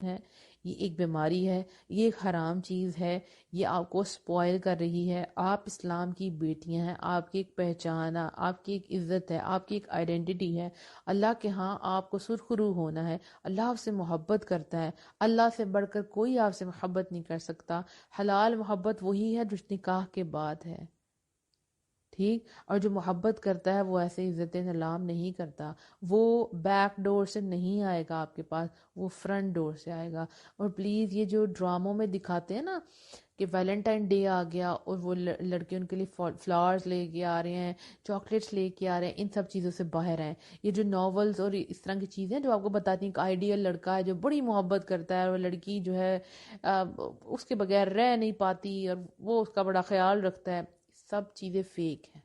ہے، یہ ایک بیماری ہے، یہ ایک حرام چیز ہے، یہ آپ کو سپوائل کر رہی ہے. آپ اسلام کی بیٹیاں ہیں، آپ کی ایک پہچان ہے، آپ کی ایک عزت ہے، آپ کی ایک آئیڈینٹی ہے. اللہ کے ہاں آپ کو سرخرو ہونا ہے. اللہ آپ سے محبت کرتا ہے. اللہ سے بڑھ کر کوئی آپ سے محبت نہیں کر سکتا. حلال محبت وہی ہے جو نکاح کے بعد ہے. ٹھیک. اور جو محبت کرتا ہے وہ ایسے عزت سلام نہیں کرتا. وہ بیک ڈور سے نہیں آئے گا آپ کے پاس، وہ فرنٹ ڈور سے آئے گا. اور پلیز یہ جو ڈراموں میں دکھاتے ہیں نا کہ ویلنٹائن ڈے آ گیا اور وہ لڑکے ان کے لیے فلاورز لے کے آ رہے ہیں، چاکلیٹس لے کے آ رہے ہیں، ان سب چیزوں سے باہر ہیں. یہ جو ناولز اور اس طرح کی چیزیں جو آپ کو بتاتی ہیں کہ آئیڈیل لڑکا ہے جو بڑی محبت کرتا ہے اور لڑکی جو ہے اس کے بغیر رہ نہیں پاتی اور وہ اس کا بڑا خیال رکھتا ہے، سب چیزیں فیک ہیں.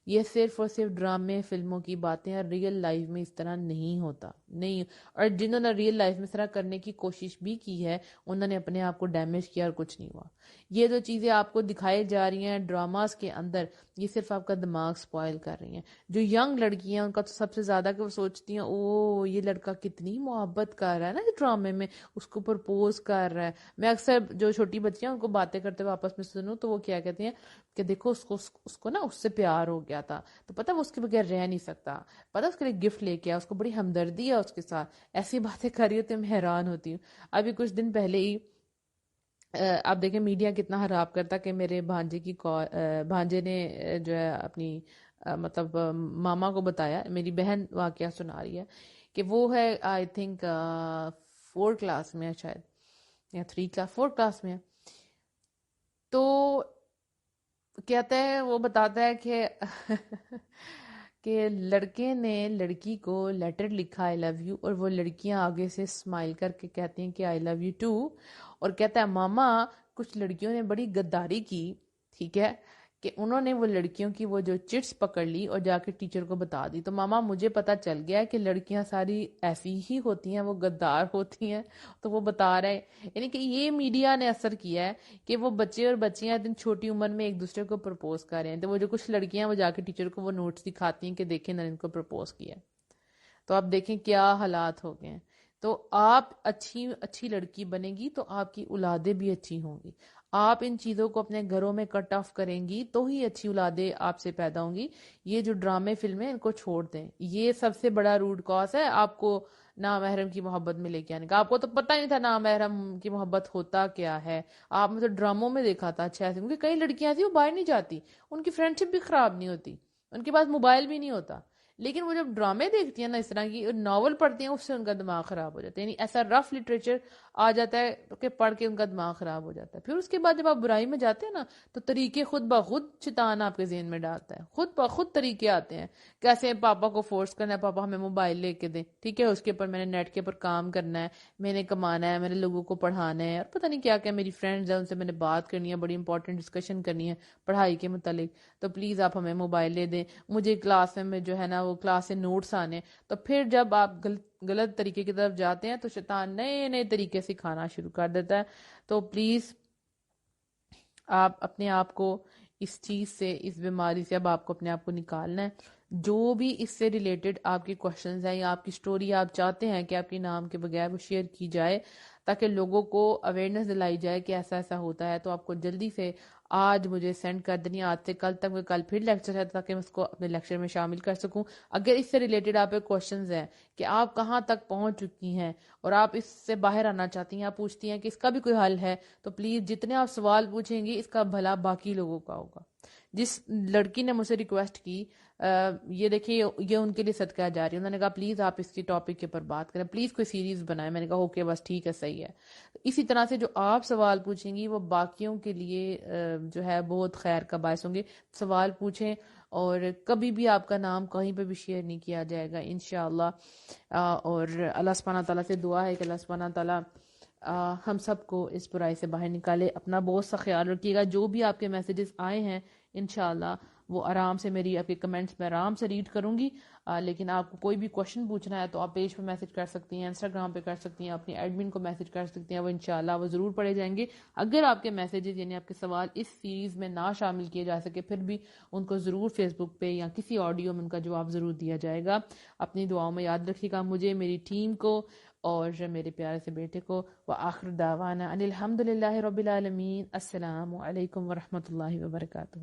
یہ صرف اور صرف ڈرامے فلموں کی باتیں ہیں. ریئل لائف میں اس طرح نہیں ہوتا نہیں. اور جنہوں نے ریئل لائف میں اس طرح کرنے کی کوشش بھی کی ہے انہوں نے اپنے آپ کو ڈیمیج کیا اور کچھ نہیں ہوا. یہ جو چیزیں آپ کو دکھائی جا رہی ہیں ڈراماز کے اندر، یہ صرف آپ کا دماغ سپوائل کر رہی ہیں. جو ینگ لڑکیاں ان کا تو سب سے زیادہ کہ وہ سوچتی ہیں او یہ لڑکا کتنی محبت کر رہا ہے نا اس ڈرامے میں، اس کو پرپوز کر رہا ہے. میں اکثر جو چھوٹی بچیاں ان کو باتیں کرتے ہوئے آپس میں سنوں تو وہ کیا کہتے ہیں کہ دیکھو اس کو نا اس سے پیار ہو گیا تھا تو پتہ وہ اس کے بغیر رہ نہیں سکتا، پتہ اس کے لیے گفٹ لے کے آیا، اس کو بڑی ہمدردی ہے اس کے ساتھ. ایسی باتیں کر رہی ہوتی ہیں، میں حیران ہوتی ہوں. ابھی کچھ دن پہلے ہی آپ دیکھیں میڈیا کتنا خراب کرتا کہ میرے بھانجے نے جو ہے اپنی مطلب ماما کو بتایا، میری بہن واقعہ سنا رہی ہے کہ وہ ہے آئی تھنک 4 کلاس میں ہے شاید یا 3 کلاس 4 کلاس میں ہے. تو کہتا ہے وہ بتاتا ہے کہ کہ لڑکے نے لڑکی کو لیٹر لکھا آئی لو یو، اور وہ لڑکیاں آگے سے اسمائل کر کے کہتی ہیں کہ آئی لو یو ٹو. اور کہتا ہے ماما کچھ لڑکیوں نے بڑی غداری کی، ٹھیک ہے، کہ انہوں نے وہ لڑکیوں کی وہ جو چٹس پکڑ لی اور جا کے ٹیچر کو بتا دی. تو ماما مجھے پتا چل گیا ہے کہ لڑکیاں ساری ایسی ہی ہوتی ہیں، وہ غدار ہوتی ہیں. تو وہ بتا رہے یعنی کہ یہ میڈیا نے اثر کیا ہے کہ وہ بچے اور بچیاں اتنی چھوٹی عمر میں ایک دوسرے کو پرپوز کر رہے ہیں. تو وہ جو کچھ لڑکیاں وہ جا کے ٹیچر کو وہ نوٹس دکھاتی ہیں کہ دیکھیں میں نے ان کو پرپوز کیا. تو آپ دیکھیں کیا حالات ہو گئے ہیں. تو آپ اچھی لڑکی بنے گی تو آپ کی اولادیں بھی اچھی ہوں گی. آپ ان چیزوں کو اپنے گھروں میں کٹ آف کریں گی تو ہی اچھی اولادیں آپ سے پیدا ہوں گی. یہ جو ڈرامے فلمیں ان کو چھوڑ دیں، یہ سب سے بڑا روٹ کاز ہے آپ کو نامحرم کی محبت میں لے کے آنے کا. آپ کو تو پتہ نہیں تھا نامحرم کی محبت ہوتا کیا ہے، آپ نے تو ڈراموں میں دیکھا تھا اچھا ایسے. کیونکہ کئی لڑکیاں تھیں وہ باہر نہیں جاتی، ان کی فرینڈ شپ بھی خراب نہیں ہوتی، ان کے پاس موبائل بھی نہیں ہوتا، لیکن وہ جب ڈرامے دیکھتی ہیں نا اس طرح کی اور ناول پڑھتی ہیں اس سے ان کا دماغ خراب ہو جاتا ہے. یعنی ایسا رف لٹریچر آ جاتا ہے کہ پڑھ کے ان کا دماغ خراب ہو جاتا ہے. پھر اس کے بعد جب آپ برائی میں جاتے ہیں نا تو طریقے خود بخود شیطان آپ کے ذہن میں ڈالتا ہے. خود بخود طریقے آتے ہیں کیسے پاپا کو فورس کرنا ہے، پاپا ہمیں موبائل لے کے دیں، ٹھیک ہے، اس کے اوپر میں نے نیٹ کے اوپر کام کرنا ہے، میں نے کمانا ہے، میں نے لوگوں کو پڑھانا ہے، اور پتہ نہیں کیا کیا میری فرینڈز ہیں ان سے میں نے بات کرنی ہے، بڑی امپورٹنٹ ڈسکشن کرنی ہے پڑھائی کے متعلق. تو پلیز آپ ہمیں موبائل لے دیں، مجھے کلاس میں جو ہے نا وہ کلاس سے نوٹس آنے. تو پھر جب آپ غلط طریقے کی طرف جاتے ہیں تو شیطان نئے نئے طریقے سکھانا شروع کر دیتا ہے. تو پلیز آپ اپنے آپ کو اس چیز سے، اس بیماری سے اب آپ کو اپنے آپ کو نکالنا ہے. جو بھی اس سے ریلیٹڈ آپ کی کوشچنز ہیں یا آپ کی سٹوری آپ چاہتے ہیں کہ آپ کے نام کے بغیر وہ شیئر کی جائے تاکہ لوگوں کو اویئرنیس دلائی جائے کہ ایسا ایسا ہوتا ہے، تو آپ کو جلدی سے آج مجھے سینڈ کر دینی. آج سے کل تک، کل پھر لیکچر ہے تاکہ میں اس کو اپنے لیکچر میں شامل کر سکوں. اگر اس سے ریلیٹڈ آپ کے کوشچنز ہیں کہ آپ کہاں تک پہنچ چکی ہیں اور آپ اس سے باہر آنا چاہتی ہیں، آپ پوچھتی ہیں کہ اس کا بھی کوئی حل ہے، تو پلیز جتنے آپ سوال پوچھیں گی اس کا بھلا باقی لوگوں کا ہوگا. جس لڑکی نے مجھ سے ریکویسٹ کی یہ دیکھیے یہ ان کے لیے صدقہ جاری ہے، انہوں نے کہا پلیز آپ اس کی ٹاپک کے اوپر بات کریں، پلیز کوئی سیریز بنائیں. میں نے کہا اوکے بس ٹھیک ہے صحیح ہے. اسی طرح سے جو آپ سوال پوچھیں گی وہ باقیوں کے لیے جو ہے بہت خیر کا باعث ہوں گے. سوال پوچھیں اور کبھی بھی آپ کا نام کہیں پہ بھی شیئر نہیں کیا جائے گا انشاءاللہ. اور اللہ سبحانہ تعالیٰ سے دعا ہے کہ اللہ سبحانہ تعالیٰ ہم سب کو اس برائی سے باہر نکالے. اپنا بہت سا خیال رکھیے گا. جو بھی آپ کے میسیجز آئے ہیں انشاءاللہ وہ آرام سے میری آپ کے کمنٹس میں آرام سے ریڈ کروں گی. لیکن آپ کو کوئی بھی کوشچن پوچھنا ہے تو آپ پیج پہ میسج کر سکتی ہیں، انسٹاگرام پہ کر سکتی ہیں، اپنی ایڈمن کو میسج کر سکتی ہیں، وہ انشاءاللہ وہ ضرور پڑھے جائیں گے. اگر آپ کے میسیجز یعنی آپ کے سوال اس سیریز میں نہ شامل کیے جا سکے پھر بھی ان کو ضرور فیس بک پہ یا کسی آڈیو میں ان کا جواب ضرور دیا جائے گا. اپنی دعاؤں میں یاد رکھیے گا مجھے، میری ٹیم کو اور میرے پیارے سے بیٹے کو وآخر دعوانا ان الحمد للہ رب العالمین۔ السلام علیکم ورحمۃ اللہ وبرکاتہ۔